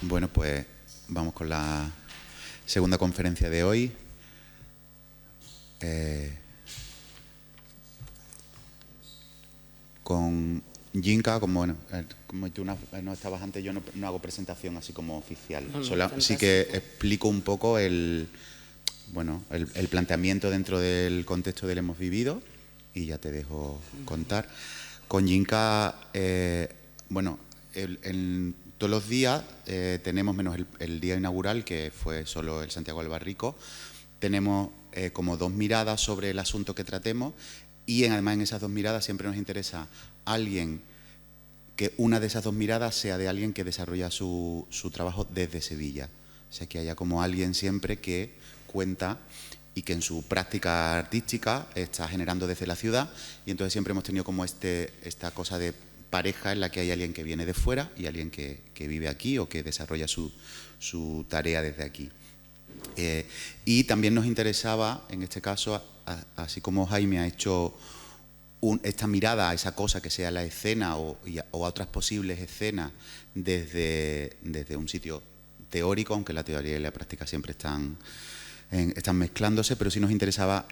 Bueno, pues vamos con la segunda conferencia de hoy. Con Yinka, como tú no estabas antes, yo no hago presentación así como oficial. Sí que explico un poco el planteamiento dentro del contexto del hemos vivido y ya te dejo contar. Con Yinka, todos los días tenemos, menos el día inaugural, que fue solo el Santiago Albarrico, tenemos como dos miradas sobre el asunto que tratemos y además en esas dos miradas siempre nos interesa alguien que una de esas dos miradas sea de alguien que desarrolla su trabajo desde Sevilla. O sea, que haya como alguien siempre que cuenta y que en su práctica artística está generando desde la ciudad, y entonces siempre hemos tenido como esta cosa de pareja en la que hay alguien que viene de fuera y alguien que vive aquí o que desarrolla su tarea desde aquí. Y también nos interesaba, en este caso, así como Jaime ha hecho esta mirada a esa cosa que sea la escena o a otras posibles escenas desde un sitio teórico, aunque la teoría y la práctica siempre están mezclándose, pero sí nos interesaba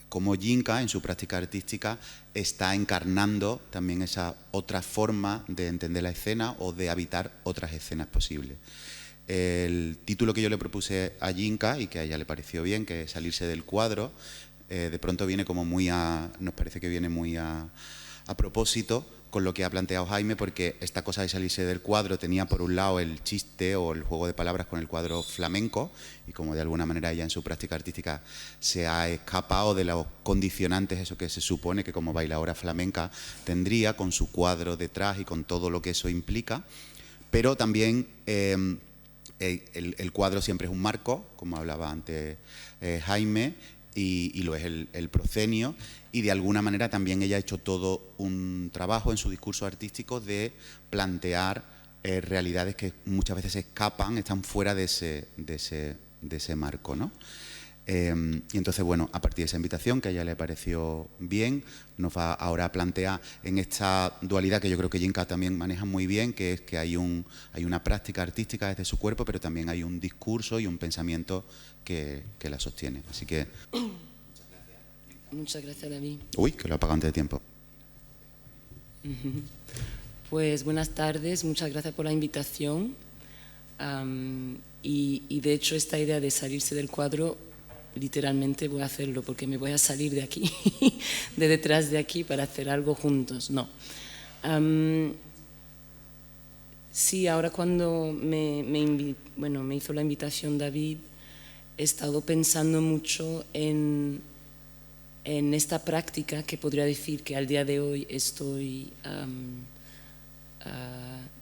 cómo Yinka en su práctica artística está encarnando también esa otra forma de entender la escena o de habitar otras escenas posibles. El título que yo le propuse a Yinka y que a ella le pareció bien, que es Salirse del cuadro, de pronto viene como nos parece que viene muy a propósito con lo que ha planteado Jaime, porque esta cosa de salirse del cuadro tenía por un lado el chiste o el juego de palabras con el cuadro flamenco, y como de alguna manera ella en su práctica artística se ha escapado de los condicionantes, eso que se supone que como bailadora flamenca tendría, con su cuadro detrás y con todo lo que eso implica, pero también el cuadro siempre es un marco, como hablaba antes Jaime, y lo es el proscenio, y de alguna manera también ella ha hecho todo un trabajo en su discurso artístico de plantear realidades que muchas veces escapan, están fuera de ese marco, ¿no? Y entonces, bueno, a partir de esa invitación, que a ella le pareció bien, nos va ahora a plantear en esta dualidad que yo creo que Yinka también maneja muy bien, que es que hay una práctica artística desde su cuerpo, pero también hay un discurso y un pensamiento que la sostiene. Así que... Muchas gracias, David. Uy, que lo apago antes de tiempo. Pues buenas tardes, muchas gracias por la invitación. Y de hecho esta idea de salirse del cuadro, literalmente voy a hacerlo porque me voy a salir de aquí, de detrás de aquí, para hacer algo juntos. No. Sí, ahora cuando me hizo la invitación David, he estado pensando mucho en esta práctica que podría decir que al día de hoy estoy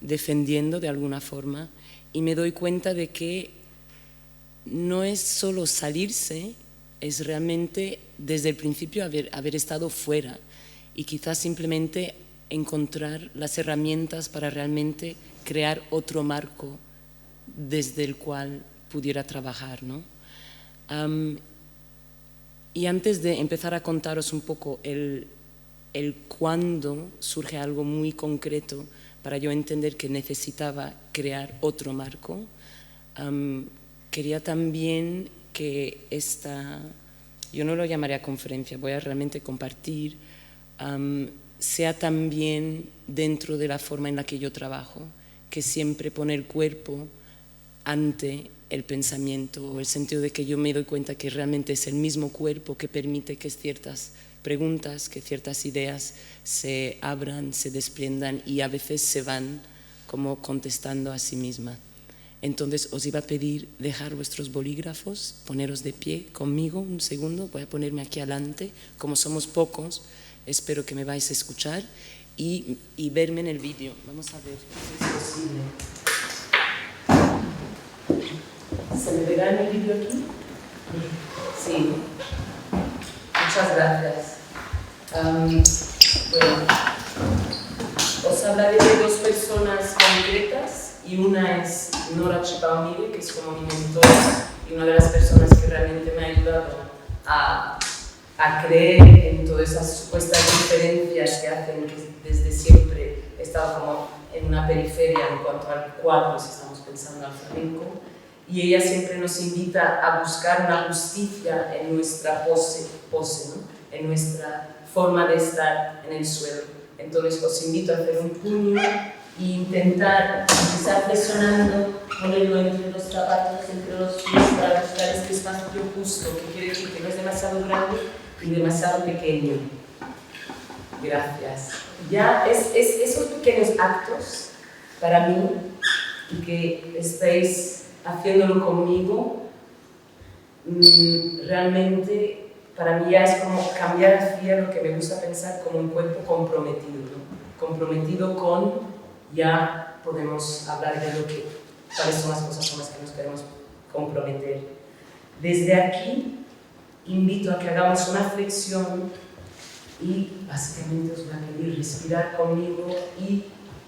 defendiendo de alguna forma, y me doy cuenta de que no es solo salirse, es realmente desde el principio haber estado fuera y quizás simplemente encontrar las herramientas para realmente crear otro marco desde el cual pudiera trabajar, ¿no? Y antes de empezar a contaros un poco el cuándo surge algo muy concreto para yo entender que necesitaba crear otro marco, quería también que yo no lo llamaría conferencia, voy a realmente compartir, sea también dentro de la forma en la que yo trabajo, que siempre pone el cuerpo ante el pensamiento, o el sentido de que yo me doy cuenta que realmente es el mismo cuerpo que permite que ciertas preguntas, que ciertas ideas se abran, se desprendan y a veces se van como contestando a sí misma. Entonces os iba a pedir dejar vuestros bolígrafos, poneros de pie conmigo un segundo, voy a ponerme aquí adelante, como somos pocos, espero que me vais a escuchar y verme en el vídeo. Vamos a ver si es posible. ¿Se me verá en el vídeo aquí? Sí. Muchas gracias. Bueno, os hablaré de dos personas concretas, y una es Nora Chipaumire, que es como mi mentora y una de las personas que realmente me ha ayudado a creer en todas esas supuestas diferencias que hacen que desde siempre he estado como en una periferia en cuanto al cuadro, si estamos pensando al flamenco, y ella siempre nos invita a buscar una justicia en nuestra pose, ¿no? En nuestra forma de estar en el suelo. Entonces os invito a hacer un puño e intentar, quizás resonando, ponerlo entre los zapatos, entre los pies, para buscar este espacio justo, que quiere decir que no es demasiado grande y demasiado pequeño. Gracias. Ya esos pequeños actos, para mí, y que estáis haciéndolo conmigo, realmente para mí ya es como cambiar hacia lo que me gusta pensar como un cuerpo comprometido, ¿no? Comprometido con, ya podemos hablar de cuáles son las cosas con las que nos queremos comprometer. Desde aquí invito a que hagamos una flexión y básicamente os voy a pedir respirar conmigo y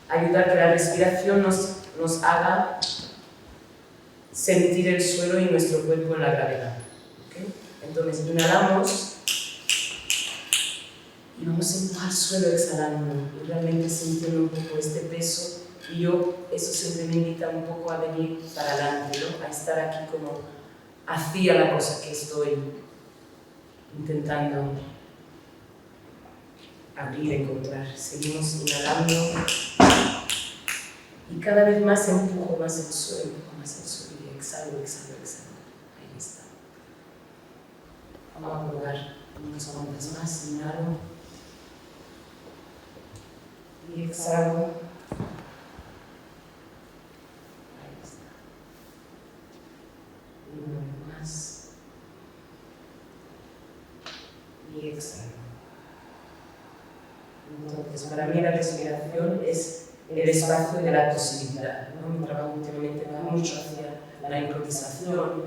ayudar que la respiración nos haga sentir el suelo y nuestro cuerpo en la gravedad. ¿Okay? Entonces inhalamos y vamos a empujar el suelo exhalando y realmente sintiendo un poco este peso, y eso siempre me invita un poco a venir para adelante, ¿no? A estar aquí como hacia la cosa que estoy intentando abrir, encontrar. Seguimos inhalando y cada vez más empujo más el suelo, y exhalo. Ahí está. Vamos a probar unos segundos más. Inhalo y exhalo. Ahí está. Y una vez más. Y exhalo. Entonces, para mí la respiración es el espacio de la posibilidad, ¿no? Mi trabajo últimamente va mucho hacia la improvisación,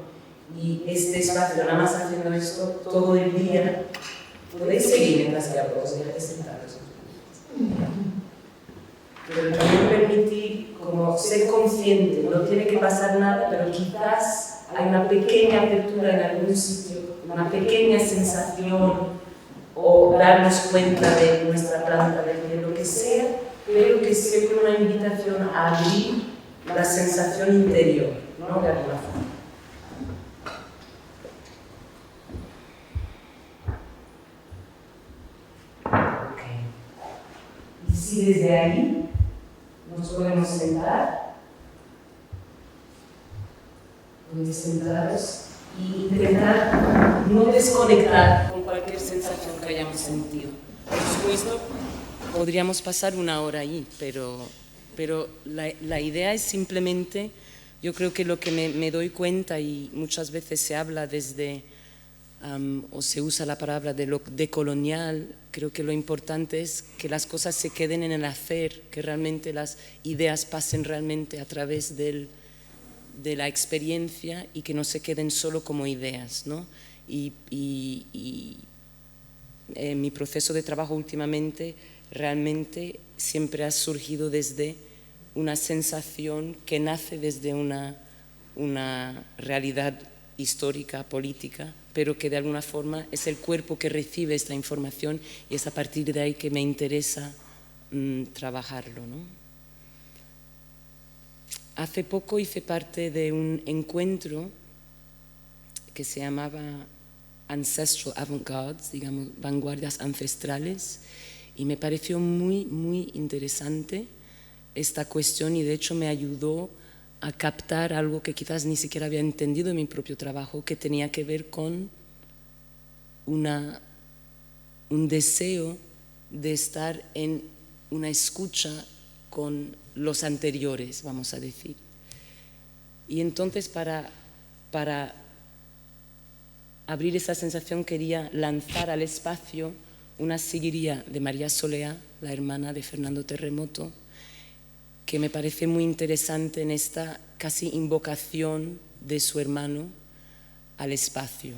y este espacio, nada más haciendo esto todo el día, podéis seguir mientras que hablo, os dejáis sentados. Pero también permitir como ser consciente, no tiene que pasar nada, pero quizás hay una pequeña apertura en algún sitio, una pequeña sensación, o darnos cuenta de nuestra planta, de lo que sea, pero que siempre una invitación a abrir la sensación interior, ¿no? De alguna forma. Ok. Y si desde ahí nos podemos sentar, podéis sentaros y intentar no desconectar con cualquier sensación que hayamos sentido. Por supuesto, podríamos pasar una hora ahí, pero la idea es simplemente, yo creo que lo que me doy cuenta, y muchas veces se habla desde, o se usa la palabra de lo decolonial, creo que lo importante es que las cosas se queden en el hacer, que realmente las ideas pasen realmente a través de la experiencia y que no se queden solo como ideas, ¿no? Mi proceso de trabajo últimamente realmente siempre ha surgido desde una sensación que nace desde una realidad histórica, política, pero que de alguna forma es el cuerpo que recibe esta información, y es a partir de ahí que me interesa trabajarlo, ¿no? Hace poco hice parte de un encuentro que se llamaba Ancestral Avant-Gardes, digamos, vanguardias ancestrales, y me pareció muy, muy interesante esta cuestión, y de hecho me ayudó a captar algo que quizás ni siquiera había entendido en mi propio trabajo, que tenía que ver con un deseo de estar en una escucha con los anteriores, vamos a decir. Y entonces para abrir esa sensación quería lanzar al espacio una siguiría de María Soleá, la hermana de Fernando Terremoto, que me parece muy interesante en esta casi invocación de su hermano al espacio.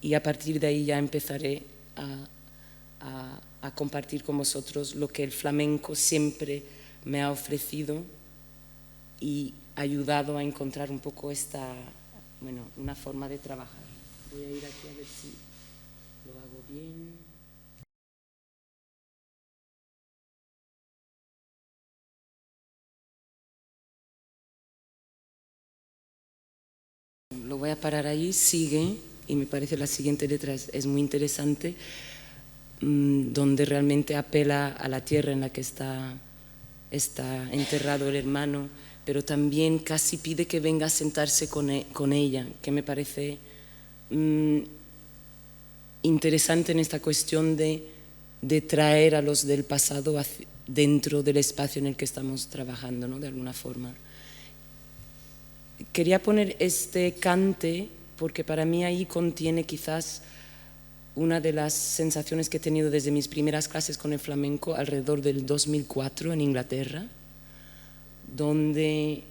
Y a partir de ahí ya empezaré a compartir con vosotros lo que el flamenco siempre me ha ofrecido y ayudado a encontrar un poco una forma de trabajar. Voy a ir aquí a ver si lo hago bien. Lo voy a parar ahí, sigue, y me parece la siguiente letra es muy interesante, donde realmente apela a la tierra en la que está enterrado el hermano, pero también casi pide que venga a sentarse con ella, que me parece interesante en esta cuestión de traer a los del pasado dentro del espacio en el que estamos trabajando, ¿no? De alguna forma. Quería poner este cante porque para mí ahí contiene quizás una de las sensaciones que he tenido desde mis primeras clases con el flamenco alrededor del 2004 en Inglaterra, donde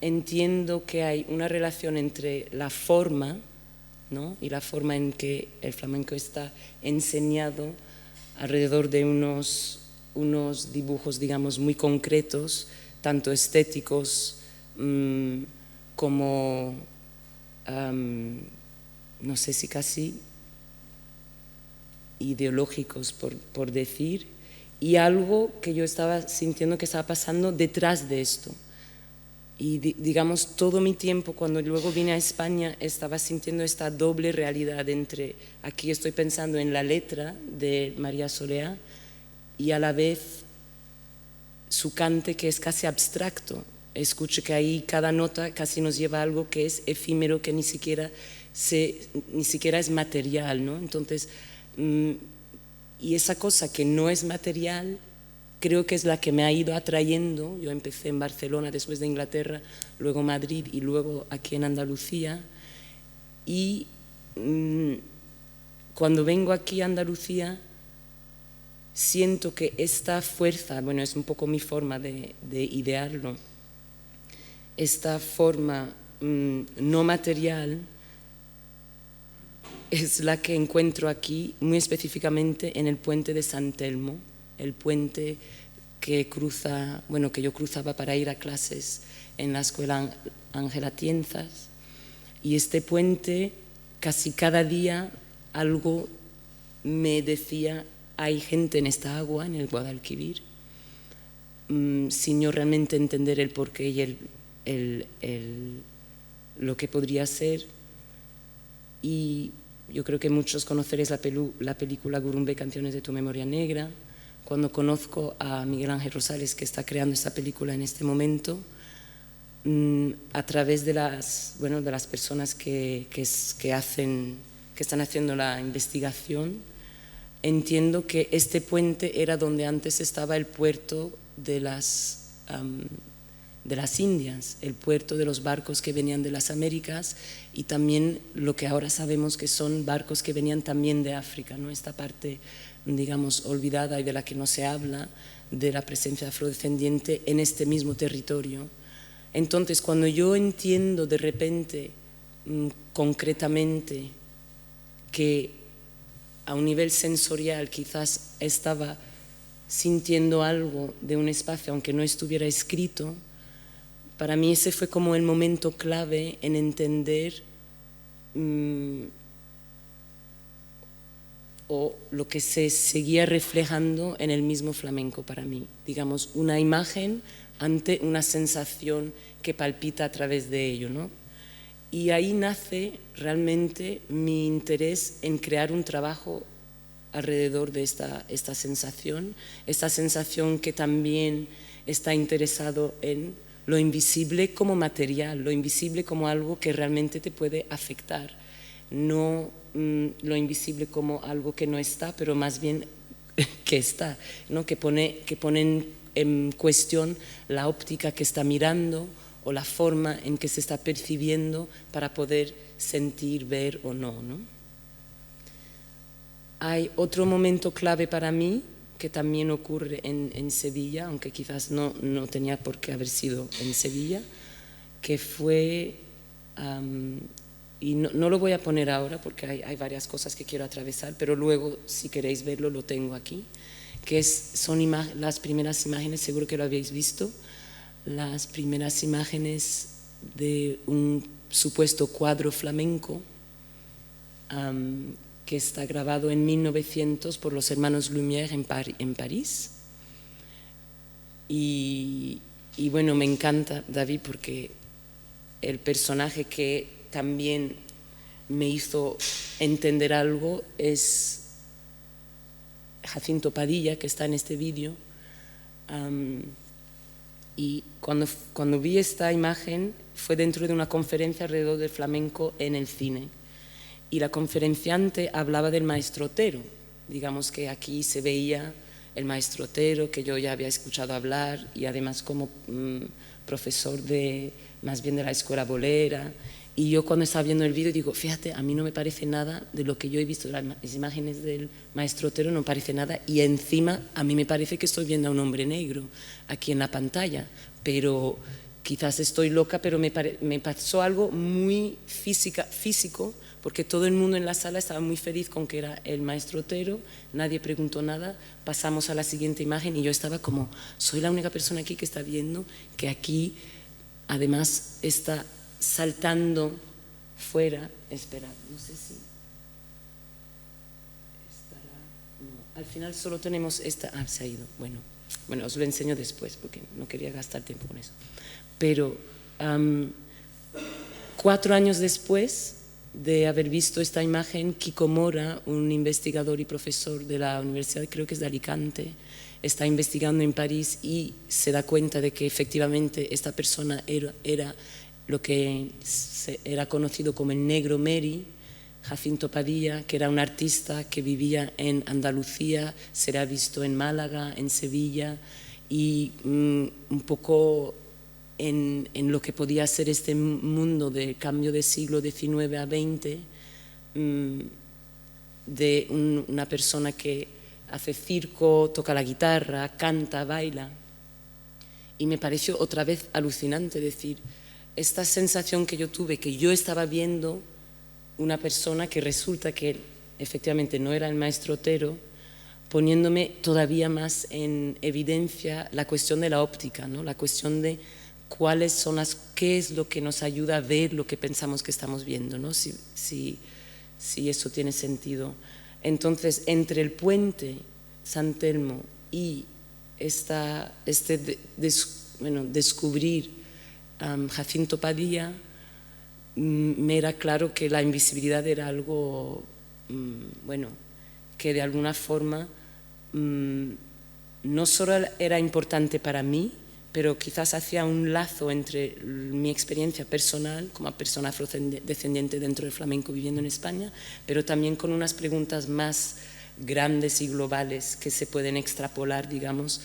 entiendo que hay una relación entre la forma, ¿no? Y la forma en que el flamenco está enseñado alrededor de unos dibujos, digamos, muy concretos, tanto estéticos como, no sé si casi ideológicos, por decir, y algo que yo estaba sintiendo que estaba pasando detrás de esto. Y digamos, todo mi tiempo, cuando luego vine a España, estaba sintiendo esta doble realidad entre, aquí estoy pensando en la letra de María Soleá y a la vez su cante que es casi abstracto. Escucho que ahí cada nota casi nos lleva a algo que es efímero, que ni siquiera es material, ¿no? Entonces, y esa cosa que no es material, creo que es la que me ha ido atrayendo. Yo empecé en Barcelona, después de Inglaterra, luego Madrid y luego aquí en Andalucía. Y cuando vengo aquí a Andalucía, siento que esta fuerza, bueno, es un poco mi forma de idearlo, esta forma no material es la que encuentro aquí muy específicamente en el puente de San Telmo, el puente que cruza, bueno, que yo cruzaba para ir a clases en la escuela Ángela Tienzas, y este puente casi cada día algo me decía, hay gente en esta agua, en el Guadalquivir, sin yo realmente entender el porqué y lo que podría ser. Y yo creo que muchos conoceréis la película Gurumbe, Canciones de tu memoria negra. Cuando conozco a Miguel Ángel Rosales, que está creando esta película en este momento, a través de las personas que están haciendo la investigación, entiendo que este puente era donde antes estaba el puerto de las Indias, el puerto de los barcos que venían de las Américas y también lo que ahora sabemos que son barcos que venían también de África, ¿no? Esta parte, digamos, olvidada y de la que no se habla, de la presencia afrodescendiente en este mismo territorio. Entonces, cuando yo entiendo de repente, concretamente, que a un nivel sensorial quizás estaba sintiendo algo de un espacio, aunque no estuviera escrito, para mí ese fue como el momento clave en entender o lo que se seguía reflejando en el mismo flamenco para mí. Digamos, una imagen ante una sensación que palpita a través de ello, ¿no? Y ahí nace realmente mi interés en crear un trabajo alrededor de esta sensación que también está interesado en lo invisible como material, lo invisible como algo que realmente te puede afectar, no lo invisible como algo que no está, pero más bien que está, ¿no? que pone en cuestión la óptica que está mirando o la forma en que se está percibiendo para poder sentir, ver o no, ¿no? Hay otro momento clave para mí que también ocurre en Sevilla, aunque quizás no tenía por qué haber sido en Sevilla, que fue, y no lo voy a poner ahora porque hay varias cosas que quiero atravesar, pero luego si queréis verlo lo tengo aquí, que son las primeras imágenes, seguro que lo habéis visto, las primeras imágenes de un supuesto cuadro flamenco que está grabado en 1900 por los hermanos Lumière en París. Y bueno, me encanta, David, porque el personaje que también me hizo entender algo es Jacinto Padilla, que está en este vídeo. Y cuando vi esta imagen fue dentro de una conferencia alrededor del flamenco en el cine. Y la conferenciante hablaba del maestro Otero. Digamos que aquí se veía el maestro Otero, que yo ya había escuchado hablar, y además como profesor más bien de la escuela bolera. Y yo cuando estaba viendo el vídeo digo, fíjate, a mí no me parece nada de lo que yo he visto, las imágenes del maestro Otero no parece nada, y encima a mí me parece que estoy viendo a un hombre negro aquí en la pantalla, pero quizás estoy loca, pero me pasó algo muy físico, porque todo el mundo en la sala estaba muy feliz con que era el maestro Otero, nadie preguntó nada, pasamos a la siguiente imagen y yo estaba como, soy la única persona aquí que está viendo que aquí además está saltando fuera, espera, no sé si estará, no, al final solo tenemos esta, se ha ido, bueno, os lo enseño después porque no quería gastar tiempo con eso, pero 4 años después de haber visto esta imagen, Kiko Mora, un investigador y profesor de la Universidad, creo que es de Alicante, está investigando en París y se da cuenta de que efectivamente esta persona era lo que era conocido como el Negro Meri, Jacinto Padilla, que era un artista que vivía en Andalucía, será visto en Málaga, en Sevilla, y un poco en lo que podía ser este mundo de cambio de siglo XIX a XX, de una persona que hace circo, toca la guitarra, canta, baila. Y me pareció otra vez alucinante decir, esta sensación que yo tuve, que yo estaba viendo una persona que resulta que efectivamente no era el maestro Otero, poniéndome todavía más en evidencia la cuestión de la óptica, ¿no? La cuestión de qué es lo que nos ayuda a ver lo que pensamos que estamos viendo, ¿no? Si eso tiene sentido. Entonces, entre el puente San Telmo y descubrir Jacinto Padilla, me era claro que la invisibilidad era algo, que de alguna forma no solo era importante para mí, pero quizás hacía un lazo entre mi experiencia personal como persona afrodescendiente dentro del flamenco viviendo en España, pero también con unas preguntas más grandes y globales que se pueden extrapolar, digamos,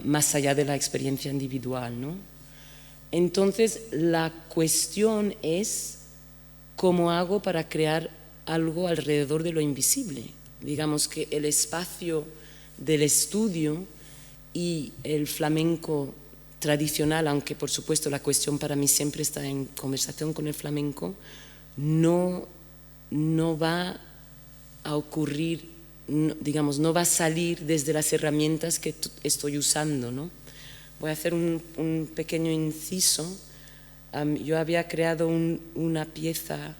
más allá de la experiencia individual, ¿no? Entonces, la cuestión es cómo hago para crear algo alrededor de lo invisible. Digamos que el espacio del estudio y el flamenco tradicional, aunque por supuesto la cuestión para mí siempre está en conversación con el flamenco, no va a ocurrir, digamos, no va a salir desde las herramientas que estoy usando, ¿no? Voy a hacer un pequeño inciso. Yo había creado una pieza,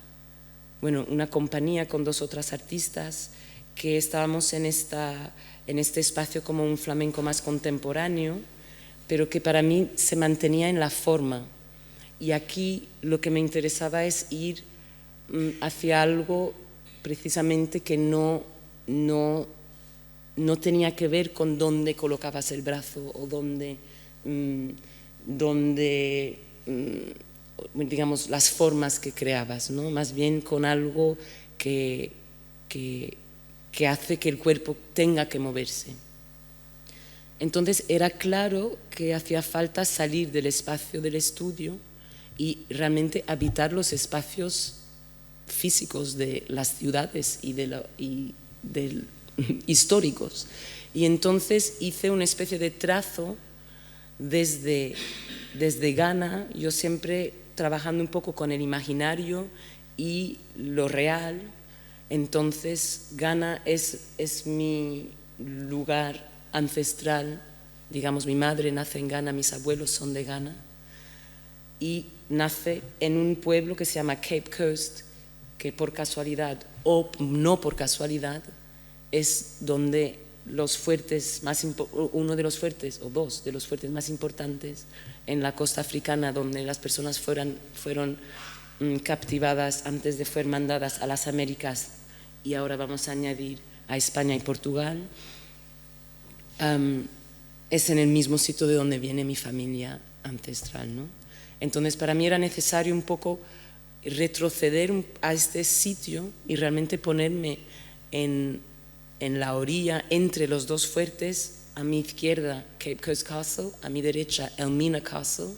una compañía con 2 otras artistas que estábamos en este espacio como un flamenco más contemporáneo, pero que para mí se mantenía en la forma. Y aquí lo que me interesaba es ir hacia algo precisamente que no tenía que ver con dónde colocabas el brazo o digamos, las formas que creabas, ¿no? Más bien con algo que hace que el cuerpo tenga que moverse. Entonces era claro que hacía falta salir del espacio del estudio y realmente habitar los espacios físicos de las ciudades y históricos. Y entonces hice una especie de trazo desde Ghana, yo siempre trabajando un poco con el imaginario y lo real. Entonces Ghana es mi lugar ancestral, digamos, mi madre nace en Ghana, mis abuelos son de Ghana, y nace en un pueblo que se llama Cape Coast, que por casualidad o no por casualidad es donde uno de los fuertes, o dos de los fuertes más importantes en la costa africana, donde las personas fueron captivadas antes de ser mandadas a las Américas, y ahora vamos a añadir a España y Portugal, es en el mismo sitio de donde viene mi familia ancestral, ¿no? Entonces, para mí era necesario un poco retroceder a este sitio y realmente ponerme en la orilla entre los dos fuertes, a mi izquierda Cape Coast Castle, a mi derecha Elmina Castle,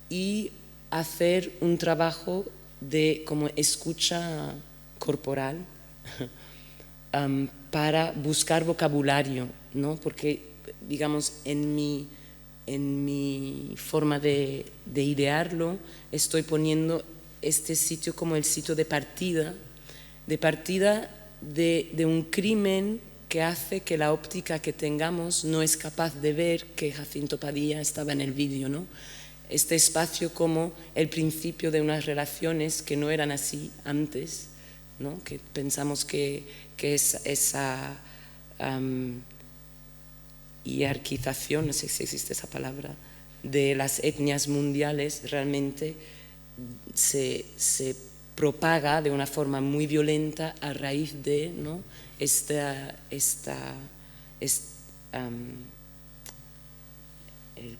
y hacer un trabajo de como escucha corporal para buscar vocabulario, ¿no? Porque, digamos, en mi forma de idearlo, estoy poniendo este sitio como el sitio de partida de un crimen que hace que la óptica que tengamos no es capaz de ver que Jacinto Padilla estaba en el vídeo, ¿no? Este espacio como el principio de unas relaciones que no eran así antes, ¿no? Que pensamos que esa hierarquización, no sé si existe esa palabra, de las etnias mundiales realmente se propaga de una forma muy violenta a raíz de, ¿no?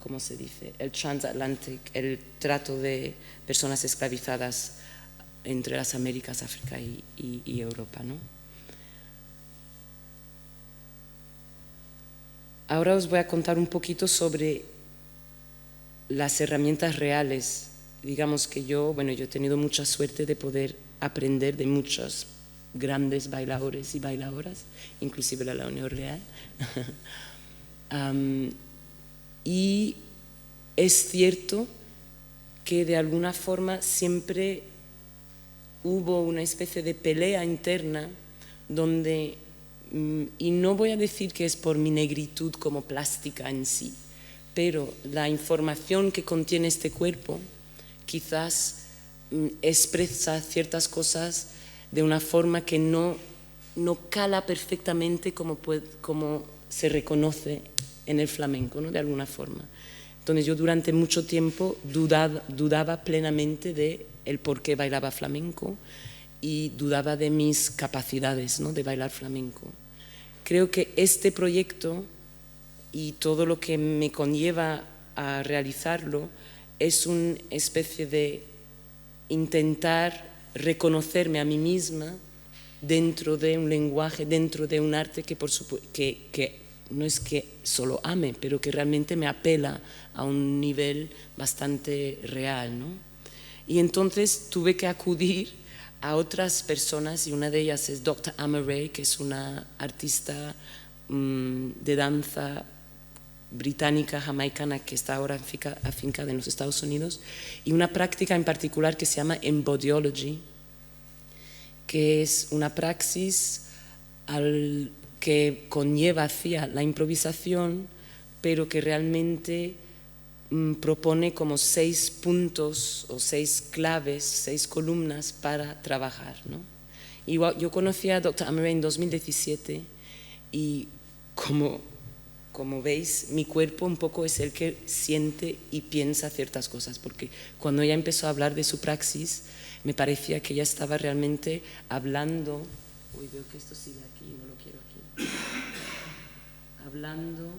¿Cómo se dice? El transatlantic, el trato de personas esclavizadas entre las Américas, África y Europa, ¿no? Ahora os voy a contar un poquito sobre las herramientas reales. Digamos que yo he tenido mucha suerte de poder aprender de muchos grandes bailadores y bailadoras, inclusive la Unión Real. Y es cierto que de alguna forma siempre hubo una especie de pelea interna donde, y no voy a decir que es por mi negritud como plástica en sí, pero la información que contiene este cuerpo quizás expresa ciertas cosas de una forma que no cala perfectamente como se reconoce en el flamenco, ¿no? De alguna forma. Entonces yo durante mucho tiempo dudaba plenamente de el por qué bailaba flamenco y dudaba de mis capacidades, ¿no? De bailar flamenco. Creo que este proyecto y todo lo que me conlleva a realizarlo es una especie de intentar reconocerme a mí misma dentro de un lenguaje, dentro de un arte que no es que solo ame, pero que realmente me apela a un nivel bastante real, ¿no? Y entonces tuve que acudir a otras personas, y una de ellas es Dr. Ama Ray, que es una artista de danza británica, jamaicana, que está ahora afincada en los Estados Unidos, y una práctica en particular que se llama Embodiology, que es una praxis que conlleva hacia la improvisación, pero que realmente propone como 6 puntos o 6 claves, 6 columnas para trabajar, ¿no? Yo conocí a Dr. Ama Ray en 2017 y como veis, mi cuerpo un poco es el que siente y piensa ciertas cosas, porque cuando ella empezó a hablar de su praxis, me parecía que ella estaba realmente hablando, veo que esto sigue aquí, no lo quiero aquí, hablando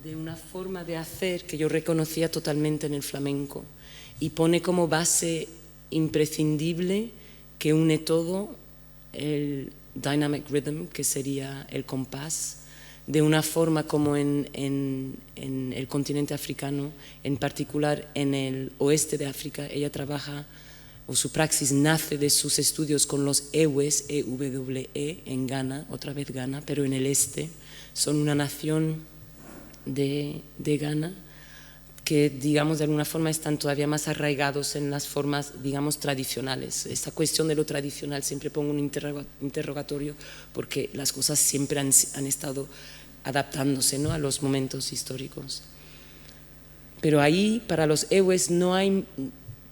de una forma de hacer que yo reconocía totalmente en el flamenco, y pone como base imprescindible que une todo el dynamic rhythm, que sería el compás, de una forma como en el continente africano, en particular en el oeste de África. Ella trabaja, o su praxis nace de sus estudios con los Ewes, E-W-E, en Ghana, otra vez Ghana, pero en el este. Son una nación de Ghana que, digamos, de alguna forma están todavía más arraigados en las formas, digamos, tradicionales. Esta cuestión de lo tradicional siempre pongo un interrogatorio, porque las cosas siempre han estado adaptándose, ¿no?, a los momentos históricos. Pero ahí, para los Ewes, no hay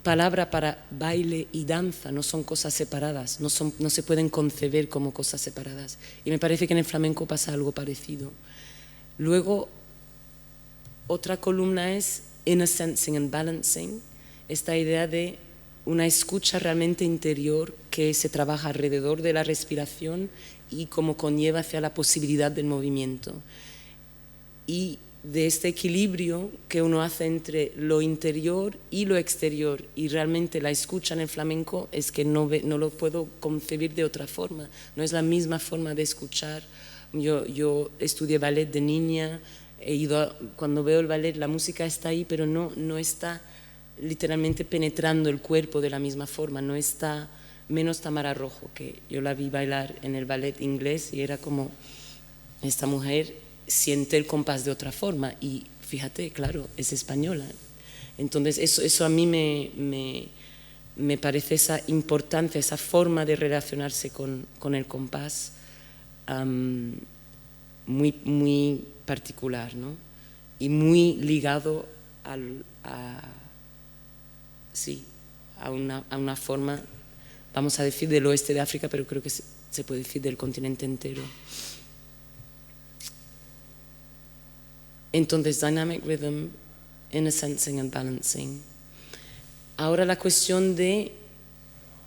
palabra para baile y danza no son cosas separadas, no se pueden concebir como cosas separadas. Y me parece que en el flamenco pasa algo parecido. Luego, otra columna es inner sensing and balancing, esta idea de una escucha realmente interior que se trabaja alrededor de la respiración y como conlleva hacia la posibilidad del movimiento. Y de este equilibrio que uno hace entre lo interior y lo exterior, y realmente la escucha en el flamenco es que no lo puedo concebir de otra forma, no es la misma forma de escuchar. Yo estudié ballet de niña, cuando veo el ballet la música está ahí, pero no está literalmente penetrando el cuerpo de la misma forma, no está, menos Tamara Rojo, que yo la vi bailar en el ballet inglés y era como, esta mujer siente el compás de otra forma, y fíjate, claro, es española. Entonces eso a mí me parece esa importancia, esa forma de relacionarse con el compás muy particular, ¿no? Y muy ligado a una forma, vamos a decir, del oeste de África, pero creo que se puede decir del continente entero. Entonces, dynamic rhythm, inner sensing and balancing. Ahora la cuestión de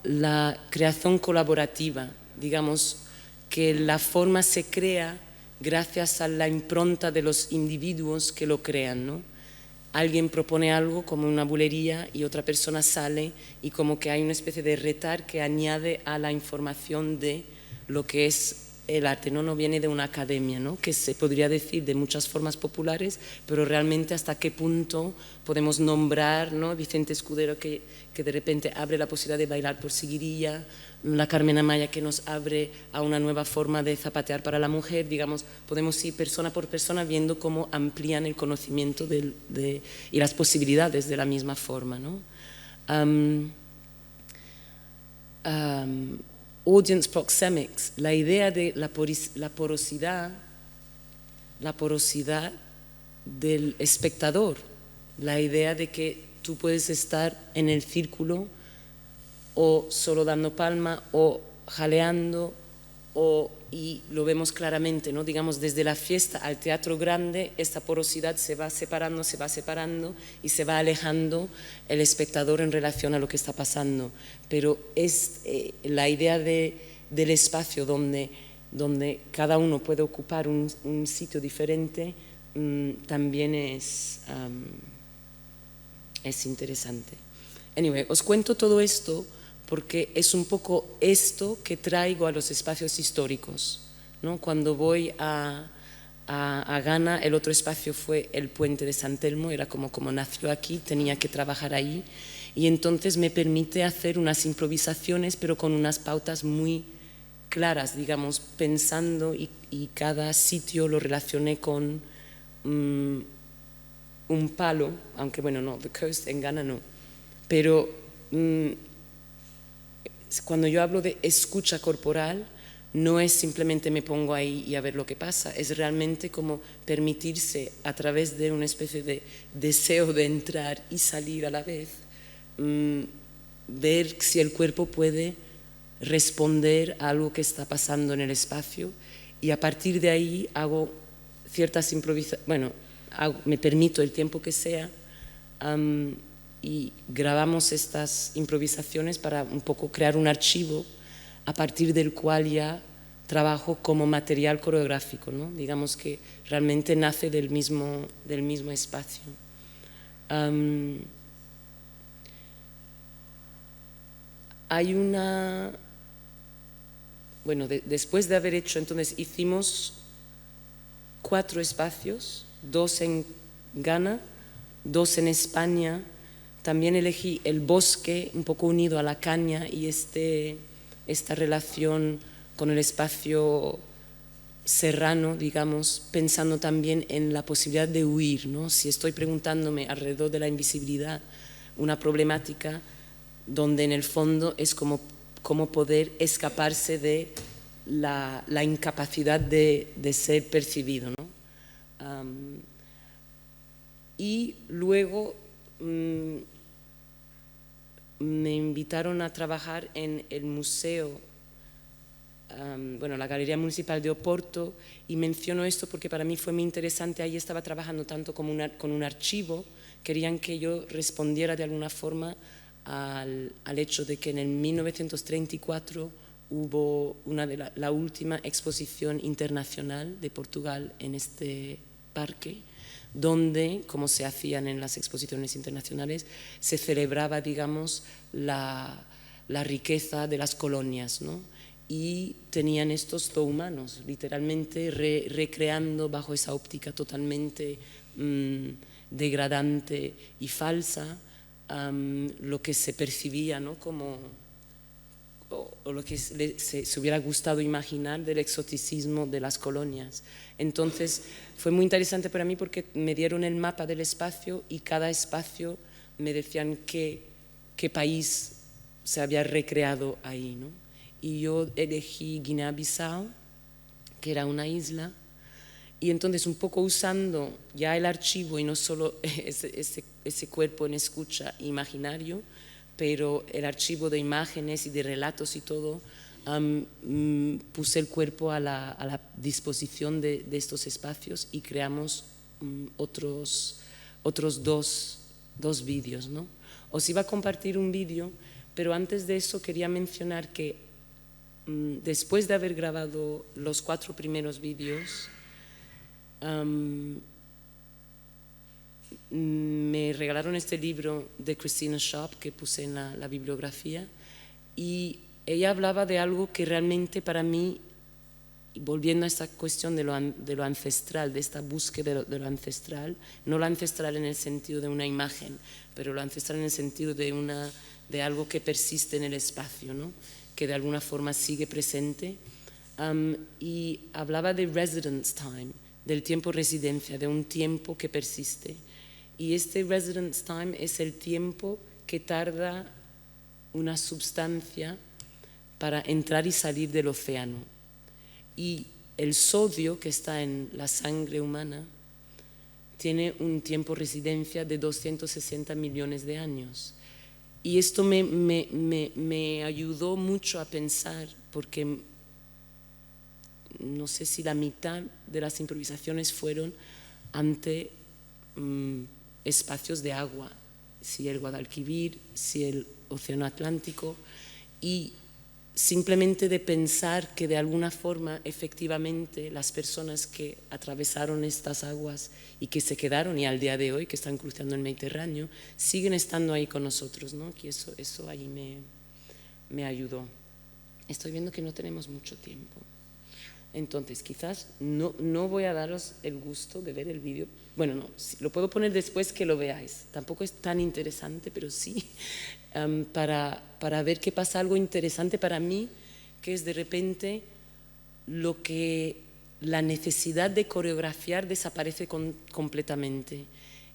la creación colaborativa, digamos que la forma se crea gracias a la impronta de los individuos que lo crean, ¿no? Alguien propone algo como una bulería y otra persona sale y como que hay una especie de retar que añade a la información de lo que es el arte, no viene de una academia, ¿no? Que se podría decir de muchas formas populares, pero realmente hasta qué punto podemos nombrar, ¿no? Vicente Escudero que de repente abre la posibilidad de bailar por seguirilla, la Carmen Amaya que nos abre a una nueva forma de zapatear para la mujer, digamos, podemos ir persona por persona viendo cómo amplían el conocimiento y las posibilidades de la misma forma, ¿no? Audience proxemics, la idea de la porosidad del espectador, la idea de que tú puedes estar en el círculo o solo dando palma o jaleando, y lo vemos claramente, ¿no? Digamos, desde la fiesta al teatro grande, esta porosidad se va separando y se va alejando el espectador en relación a lo que está pasando. Pero es la idea del espacio donde cada uno puede ocupar un sitio diferente, también es interesante. Anyway, os cuento todo esto porque es un poco esto que traigo a los espacios históricos, ¿no? Cuando voy a Ghana, el otro espacio fue el puente de San Telmo, era como nació aquí, tenía que trabajar ahí, y entonces me permite hacer unas improvisaciones, pero con unas pautas muy claras, digamos, pensando, y cada sitio lo relacioné con un palo, aunque bueno, no, The Coast en Ghana no, pero cuando yo hablo de escucha corporal, no es simplemente me pongo ahí y a ver lo que pasa, es realmente como permitirse a través de una especie de deseo de entrar y salir a la vez, ver si el cuerpo puede responder a algo que está pasando en el espacio, y a partir de ahí hago ciertas improvisaciones, bueno, me permito el tiempo que sea, y grabamos estas improvisaciones para un poco crear un archivo a partir del cual ya trabajo como material coreográfico, ¿no? Digamos que realmente nace del mismo espacio. Hay después de haber hecho, entonces hicimos 4 espacios, 2 en Ghana, 2 en España. También elegí el bosque, un poco unido a la caña, y esta relación con el espacio serrano, digamos, pensando también en la posibilidad de huir, ¿no? Si estoy preguntándome alrededor de la invisibilidad, una problemática donde en el fondo es como poder escaparse de la incapacidad de ser percibido, ¿no? Y luego invitaron a trabajar en el museo, la Galería Municipal de Oporto, y menciono esto porque para mí fue muy interesante. Ahí estaba trabajando tanto como con un archivo, querían que yo respondiera de alguna forma al hecho de que en el 1934 hubo la última exposición internacional de Portugal en este parque, donde, como se hacían en las exposiciones internacionales, se celebraba, digamos, la riqueza de las colonias, ¿no? Y tenían estos zoohumanos, literalmente recreando bajo esa óptica totalmente degradante y falsa lo que se percibía, ¿no? Como, o lo que se hubiera gustado imaginar del exoticismo de las colonias. Entonces fue muy interesante para mí porque me dieron el mapa del espacio y cada espacio me decían qué país se había recreado ahí, ¿no? Y yo elegí Guinea-Bissau, que era una isla, y entonces un poco usando ya el archivo y no solo ese cuerpo en escucha imaginario, pero el archivo de imágenes y de relatos y todo, puse el cuerpo a la disposición de estos espacios y creamos otros dos vídeos, ¿no? Os iba a compartir un vídeo, pero antes de eso quería mencionar que después de haber grabado los 4 primeros vídeos, me regalaron este libro de Christina Sharp que puse en la bibliografía, y ella hablaba de algo que realmente para mí, volviendo a esta cuestión de lo ancestral, de esta búsqueda de lo ancestral, no lo ancestral en el sentido de una imagen, pero lo ancestral en el sentido de algo que persiste en el espacio, ¿no? Que de alguna forma sigue presente, y hablaba de residence time, del tiempo residencia, de un tiempo que persiste. Y este residence time es el tiempo que tarda una sustancia para entrar y salir del océano. Y el sodio que está en la sangre humana tiene un tiempo residencia de 260 millones de años. Y esto me ayudó mucho a pensar, porque no sé si la mitad de las improvisaciones fueron ante espacios de agua, si el Guadalquivir, si el Océano Atlántico, y simplemente de pensar que de alguna forma efectivamente las personas que atravesaron estas aguas y que se quedaron y al día de hoy que están cruzando el Mediterráneo siguen estando ahí con nosotros, ¿no? Que eso ahí me ayudó. Estoy viendo que no tenemos mucho tiempo, entonces quizás no voy a daros el gusto de ver el vídeo. Bueno, no, lo puedo poner después que lo veáis, tampoco es tan interesante, pero sí para ver que pasa algo interesante para mí, que es de repente la necesidad de coreografiar desaparece completamente,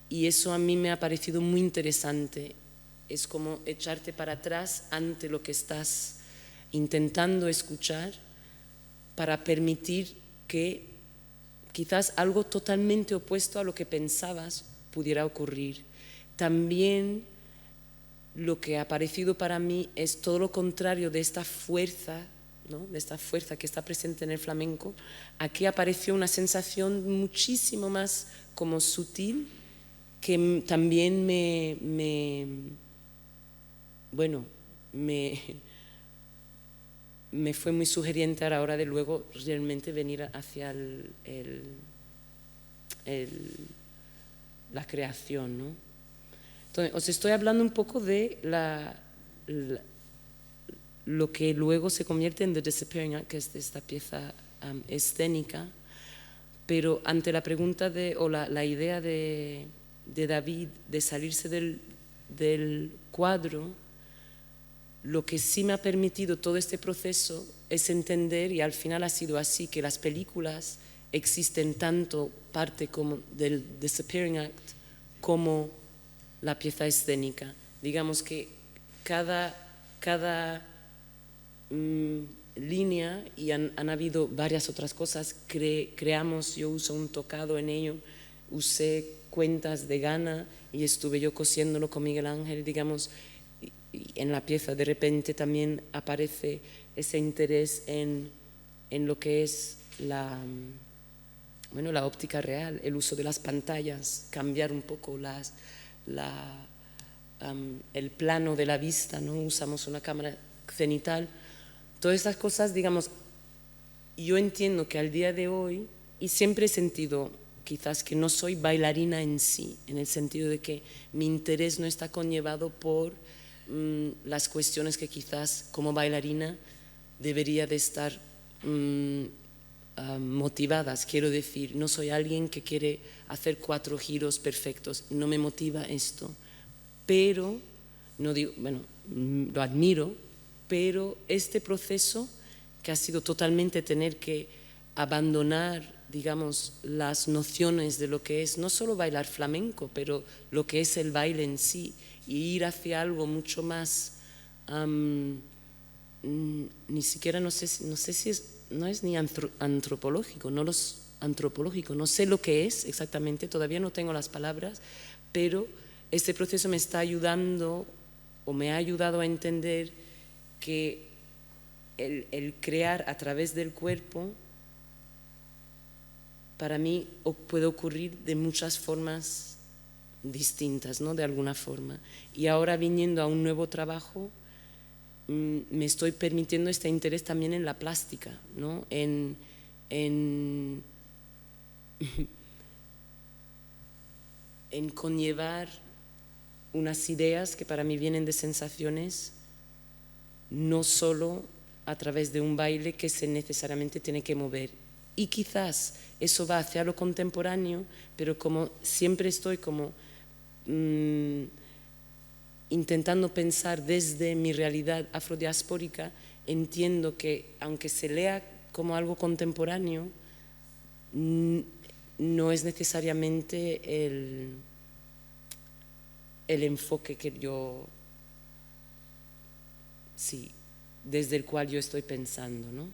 y eso a mí me ha parecido muy interesante. Es como echarte para atrás ante lo que estás intentando escuchar para permitir que quizás algo totalmente opuesto a lo que pensabas pudiera ocurrir. También lo que ha parecido para mí es todo lo contrario de esta fuerza, ¿no? De esta fuerza que está presente en el flamenco. Aquí apareció una sensación muchísimo más como sutil, que también me fue muy sugeriente a la hora de luego realmente venir hacia la creación, ¿no? Entonces, os estoy hablando un poco de lo que luego se convierte en The Disappearing Act, que es esta pieza escénica, pero ante la pregunta o la idea de David de salirse del cuadro, lo que sí me ha permitido todo este proceso es entender, y al final ha sido así, que las películas existen tanto parte como del Disappearing Act como la pieza escénica. Digamos que cada línea, y han habido varias otras cosas, creamos, yo uso un tocado en ello, usé cuentas de Ghana y estuve yo cosiéndolo con Miguel Ángel, digamos, en la pieza de repente también aparece ese interés en lo que es la óptica real, el uso de las pantallas, cambiar un poco el plano de la vista, ¿no? Usamos una cámara cenital. Todas estas cosas, digamos, yo entiendo que al día de hoy, y siempre he sentido quizás que no soy bailarina en sí, en el sentido de que mi interés no está conllevado por las cuestiones que quizás como bailarina debería de estar motivadas. Quiero decir, no soy alguien que quiere hacer 4 giros perfectos, no me motiva esto, pero, no digo, bueno, lo admiro, pero este proceso que ha sido totalmente tener que abandonar, digamos, las nociones de lo que es no solo bailar flamenco, pero lo que es el baile en sí, y ir hacia algo mucho más, ni siquiera no sé si no es ni antropológico, antropológico, no sé lo que es exactamente, todavía no tengo las palabras, pero este proceso me está ayudando o me ha ayudado a entender que el crear a través del cuerpo para mí puede ocurrir de muchas formas distintas, ¿no? De alguna forma. Y ahora viniendo a un nuevo trabajo, me estoy permitiendo este interés también en la plástica, ¿no? en conllevar unas ideas que para mí vienen de sensaciones, no solo a través de un baile que se necesariamente tiene que mover. Y quizás eso va hacia lo contemporáneo, pero como siempre estoy como intentando pensar desde mi realidad afrodiaspórica, entiendo que aunque se lea como algo contemporáneo, no es necesariamente el enfoque que yo, sí, desde el cual yo estoy pensando, ¿no?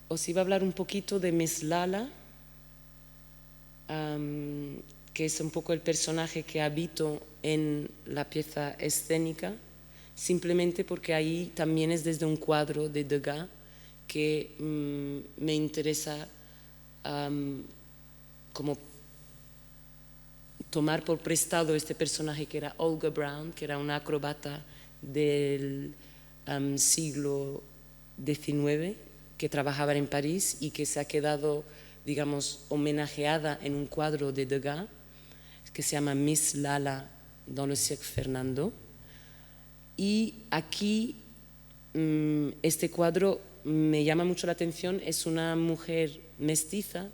Os iba a hablar un poquito de Miss Lala, que es un poco el personaje que habito en la pieza escénica, simplemente porque ahí también es desde un cuadro de Degas que me interesa como tomar por prestado este personaje que era Olga Brown, que era una acróbata del siglo XIX, que trabajaba en París y que se ha quedado, digamos, homenajeada en un cuadro de Degas, que se llama Miss Lala dans le Cirque Fernando. Y aquí este cuadro me llama mucho la atención, es una mujer mestiza,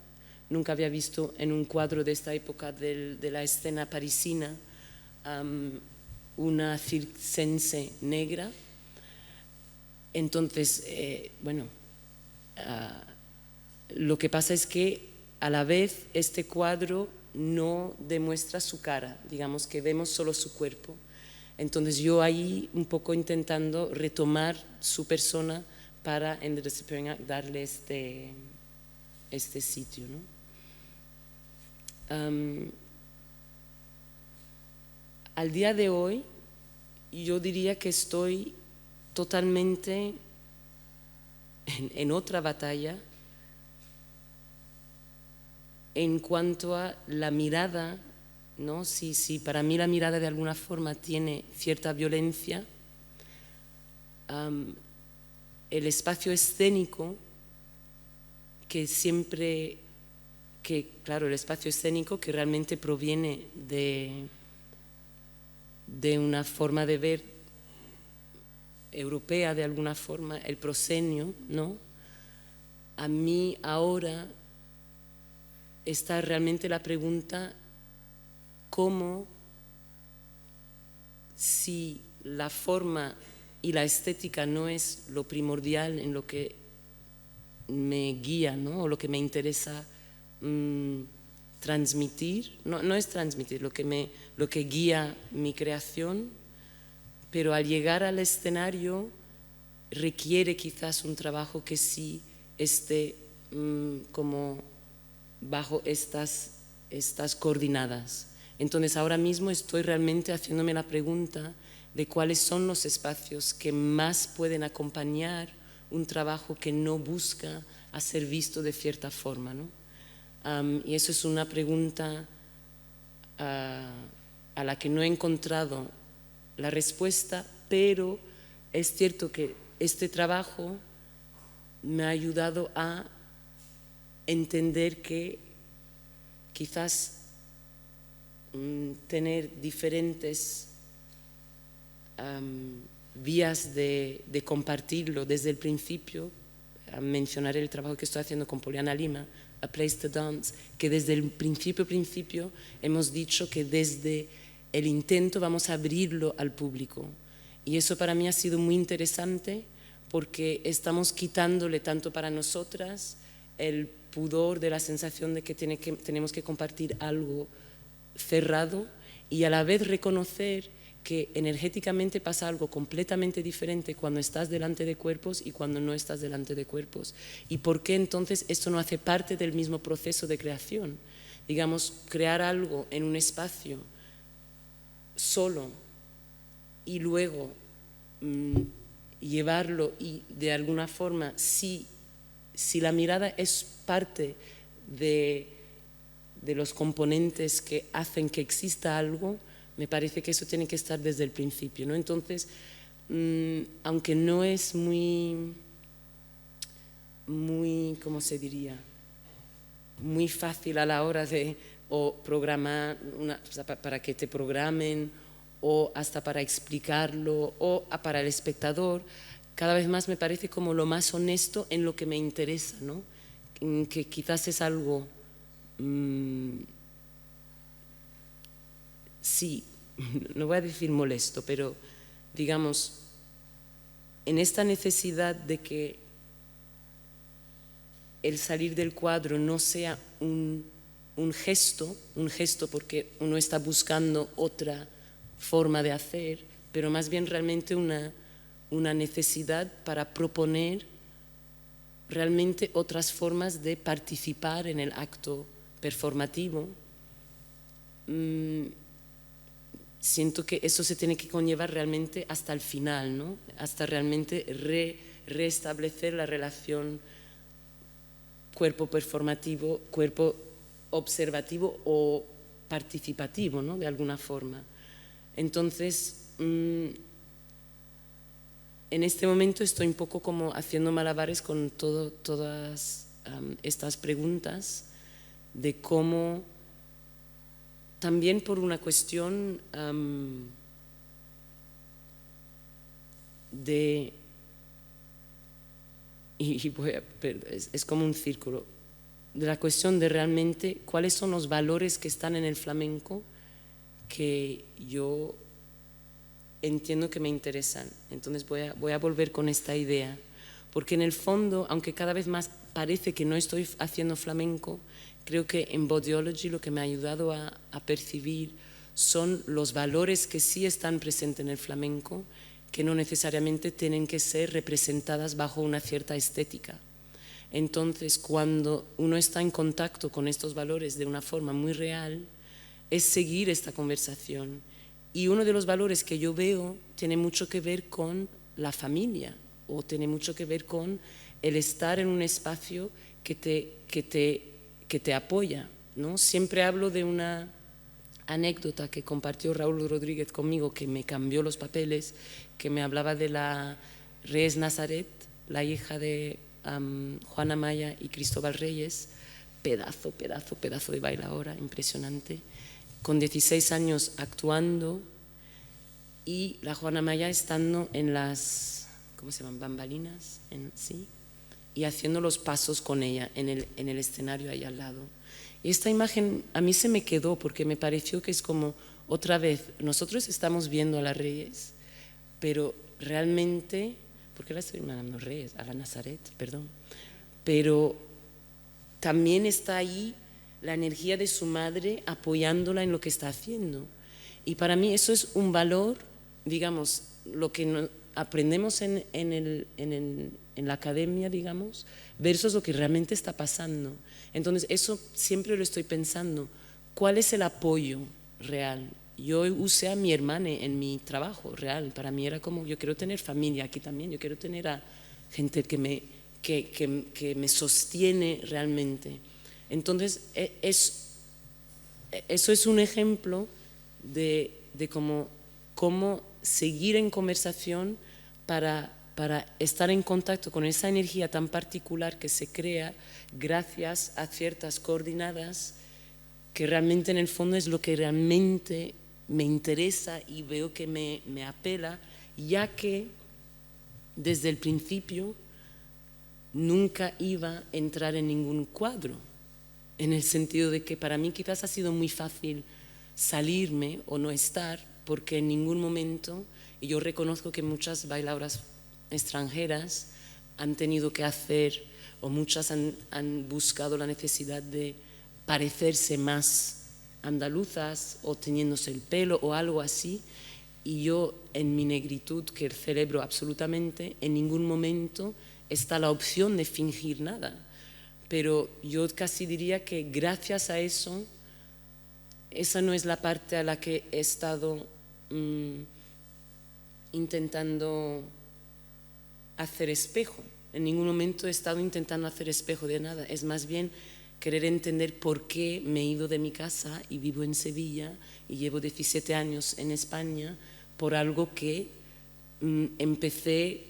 nunca había visto en un cuadro de esta época de la escena parisina una circense negra. Entonces, lo que pasa es que a la vez este cuadro no demuestra su cara, digamos que vemos solo su cuerpo. Entonces yo ahí un poco intentando retomar su persona para en The Disappearing Act darle este sitio, ¿no? Al día de hoy yo diría que estoy totalmente en otra batalla en cuanto a la mirada, ¿no? Si para mí la mirada de alguna forma tiene cierta violencia, el espacio escénico claro, el espacio escénico que realmente proviene de una forma de ver europea, de alguna forma, el proscenio, ¿no? A mí ahora está realmente la pregunta cómo, si la forma y la estética no es lo primordial en lo que me guía, ¿no? O lo que me interesa transmitir, no es transmitir, lo que guía mi creación, pero al llegar al escenario requiere quizás un trabajo que sí esté como bajo estas coordenadas. Entonces ahora mismo estoy realmente haciéndome la pregunta de cuáles son los espacios que más pueden acompañar un trabajo que no busca a ser visto de cierta forma, ¿no? Y eso es una pregunta a la que no he encontrado la respuesta, pero es cierto que este trabajo me ha ayudado a entender que quizás tener diferentes vías de compartirlo desde el principio. Mencionaré el trabajo que estoy haciendo con Poliana Lima, A Place to Dance, que desde el principio hemos dicho que desde el intento vamos a abrirlo al público. Y eso para mí ha sido muy interesante porque estamos quitándole tanto para nosotras el pudor de la sensación de que tenemos que compartir algo cerrado y a la vez reconocer que energéticamente pasa algo completamente diferente cuando estás delante de cuerpos y cuando no estás delante de cuerpos. ¿Y por qué entonces esto no hace parte del mismo proceso de creación? Digamos, crear algo en un espacio solo y luego llevarlo y de alguna forma, si la mirada es parte de los componentes que hacen que exista algo, me parece que eso tiene que estar desde el principio, ¿no? Entonces, aunque no es muy, ¿cómo se diría? Muy fácil a la hora de programar, para que te programen, o hasta para explicarlo, o para el espectador, cada vez más me parece como lo más honesto en lo que me interesa, ¿no? Que quizás es algo... sí, no voy a decir molesto, pero digamos, en esta necesidad de que el salir del cuadro no sea un gesto porque uno está buscando otra forma de hacer, pero más bien realmente una necesidad para proponer realmente otras formas de participar en el acto performativo. Siento que eso se tiene que conllevar realmente hasta el final, ¿no? Hasta realmente restablecer la relación cuerpo performativo, cuerpo observativo o participativo, ¿no? De alguna forma. Entonces, en este momento estoy un poco como haciendo malabares con todas estas preguntas de cómo, también por una cuestión de, es como un círculo, de la cuestión de realmente cuáles son los valores que están en el flamenco que yo entiendo que me interesan. Entonces voy a volver con esta idea, porque en el fondo, aunque cada vez más parece que no estoy haciendo flamenco, creo que en Bodyology lo que me ha ayudado a percibir son los valores que sí están presentes en el flamenco, que no necesariamente tienen que ser representadas bajo una cierta estética. Entonces, cuando uno está en contacto con estos valores de una forma muy real, es seguir esta conversación. Y uno de los valores que yo veo tiene mucho que ver con la familia, o tiene mucho que ver con el estar en un espacio que te apoya, ¿no? Siempre hablo de una anécdota que compartió Raúl Rodríguez conmigo, que me cambió los papeles, que me hablaba de la Reyes Nazaret, la hija de Juana Maya y Cristóbal Reyes, pedazo de bailadora, impresionante, con 16 años actuando, y la Juana Maya estando en las, ¿cómo se llaman? Bambalinas, ¿sí? Y haciendo los pasos con ella en el escenario ahí al lado. Y esta imagen a mí se me quedó porque me pareció que es como, otra vez, nosotros estamos viendo a las Reyes, pero realmente, ¿por qué la estoy llamando Reyes? A la Nazaret, perdón. Pero también está ahí la energía de su madre apoyándola en lo que está haciendo. Y para mí eso es un valor, digamos, lo que aprendemos en la academia, digamos, versus lo que realmente está pasando. Entonces, eso siempre lo estoy pensando. ¿Cuál es el apoyo real. Yo usé a mi hermana en mi trabajo real. Para mí era como, yo quiero tener familia aquí también, yo quiero tener a gente que me sostiene realmente. Entonces, eso es un ejemplo de cómo seguir en conversación para estar en contacto con esa energía tan particular que se crea gracias a ciertas coordenadas que realmente en el fondo es lo que realmente me interesa y veo que me apela, ya que desde el principio nunca iba a entrar en ningún cuadro, en el sentido de que para mí quizás ha sido muy fácil salirme o no estar, porque en ningún momento, y yo reconozco que muchas bailadoras extranjeras han tenido que hacer, o muchas han buscado la necesidad de parecerse más andaluzas o teñiéndose el pelo o algo así, y yo en mi negritud, que celebro absolutamente, en ningún momento está la opción de fingir nada. Pero yo casi diría que gracias a eso, esa no es la parte a la que he estado intentando hacer espejo. En ningún momento he estado intentando hacer espejo de nada. Es más bien querer entender por qué me he ido de mi casa y vivo en Sevilla y llevo 17 años en España por algo que empecé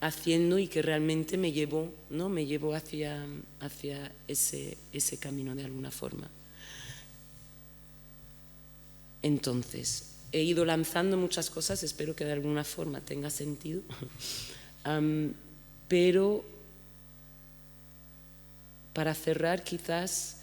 haciendo y que realmente me llevó, ¿no? Me llevó hacia ese camino de alguna forma. Entonces, he ido lanzando muchas cosas, espero que de alguna forma tenga sentido, pero para cerrar quizás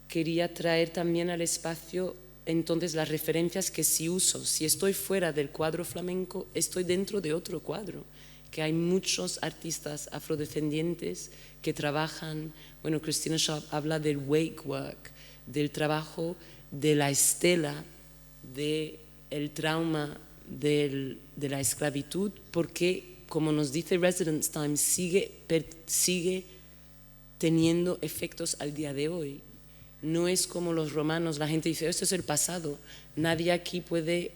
quería traer también al espacio entonces las referencias que sí uso. Si estoy fuera del cuadro flamenco, estoy dentro de otro cuadro, que hay muchos artistas afrodescendientes que trabajan, bueno, Christina Shaw habla del wake work, del trabajo de la estela, del trauma de la esclavitud, porque, como nos dice Residence Time, sigue teniendo efectos al día de hoy. No es como los romanos, la gente dice, esto es el pasado. Nadie aquí puede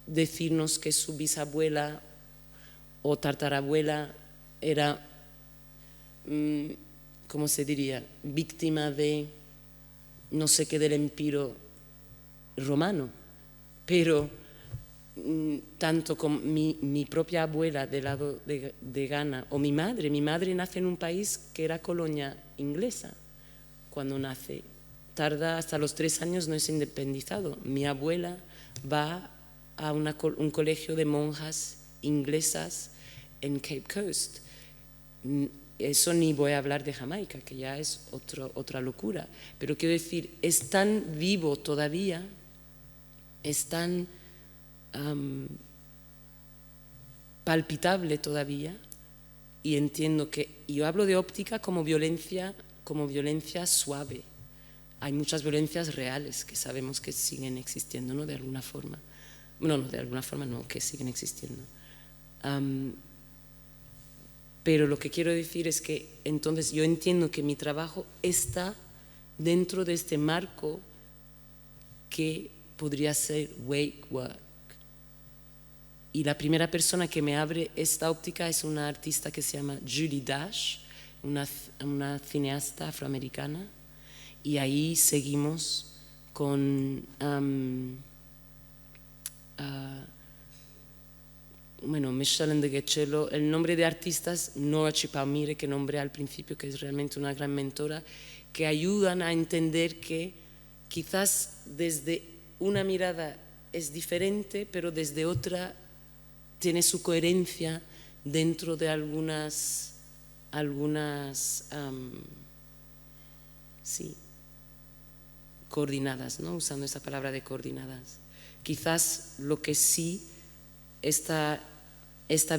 decirnos que su bisabuela o tartarabuela era, ¿cómo se diría?, víctima de no sé qué del imperio romano. Pero tanto como mi propia abuela del lado de Ghana o mi madre nace en un país que era colonia inglesa cuando nace. Tarda hasta los 3 años, no es independizado. Mi abuela va a un colegio de monjas inglesas en Cape Coast. Eso ni voy a hablar de Jamaica, que ya es otra locura. Pero quiero decir, es tan vivo todavía, es tan palpitable todavía, y entiendo que, yo hablo de óptica como violencia suave. Hay muchas violencias reales que sabemos que siguen existiendo, ¿no? De alguna forma. No, de alguna forma no, que siguen existiendo. Pero lo que quiero decir es que entonces yo entiendo que mi trabajo está dentro de este marco que podría ser wake work. Y la primera persona que me abre esta óptica es una artista que se llama Judy Dash, una cineasta afroamericana. Y ahí seguimos con Michelle Ndegeocello, el nombre de artistas, Nora Chipamire, que nombré al principio, que es realmente una gran mentora, que ayudan a entender que quizás desde una mirada es diferente, pero desde otra tiene su coherencia dentro de algunas coordinadas, ¿no? Usando esa palabra de coordinadas. Quizás lo que sí, esta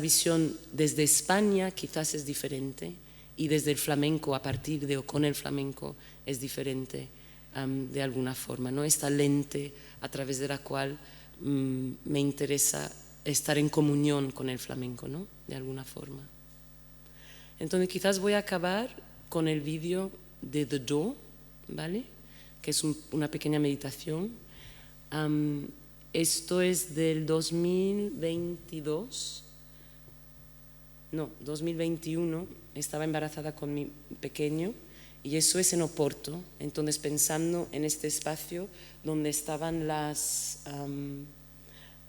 visión desde España quizás es diferente, y desde el flamenco, a partir de o con el flamenco, es diferente de alguna forma, ¿no? Esta lente a través de la cual me interesa estar en comunión con el flamenco, ¿no? De alguna forma. Entonces quizás voy a acabar con el vídeo de The Door, ¿vale? Que es una pequeña meditación Esto es del 2022, no, 2021, estaba embarazada con mi pequeño y eso es en Oporto, entonces pensando en este espacio donde estaban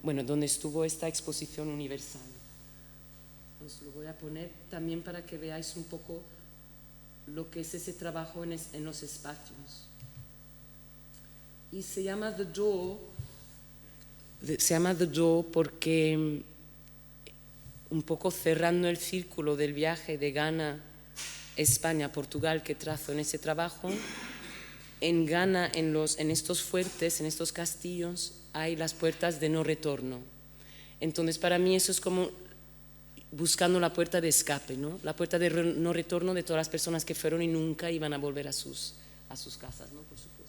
donde estuvo esta exposición universal. Os lo voy a poner también para que veáis un poco lo que es ese trabajo en los espacios. Y se llama The Door porque un poco cerrando el círculo del viaje de Ghana, España, Portugal que trazo en ese trabajo, en Ghana, en estos fuertes, en estos castillos, hay las puertas de no retorno. Entonces para mí eso es como buscando la puerta de escape, ¿no? La puerta de no retorno de todas las personas que fueron y nunca iban a volver a sus casas, ¿no? Por supuesto.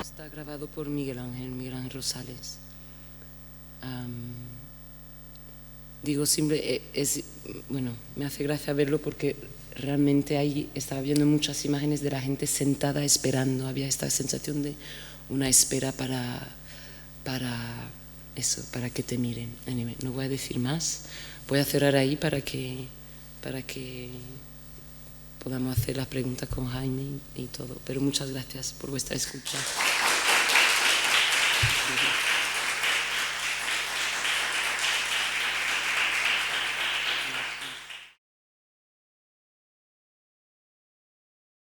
Está grabado por Miguel Ángel Rosales. Me hace gracia verlo porque realmente ahí estaba viendo muchas imágenes de la gente sentada esperando, había esta sensación de una espera para que te miren. Anyway, no voy a decir más, voy a cerrar ahí para que podamos hacer las preguntas con Jaime y todo, pero muchas gracias por vuestra escucha.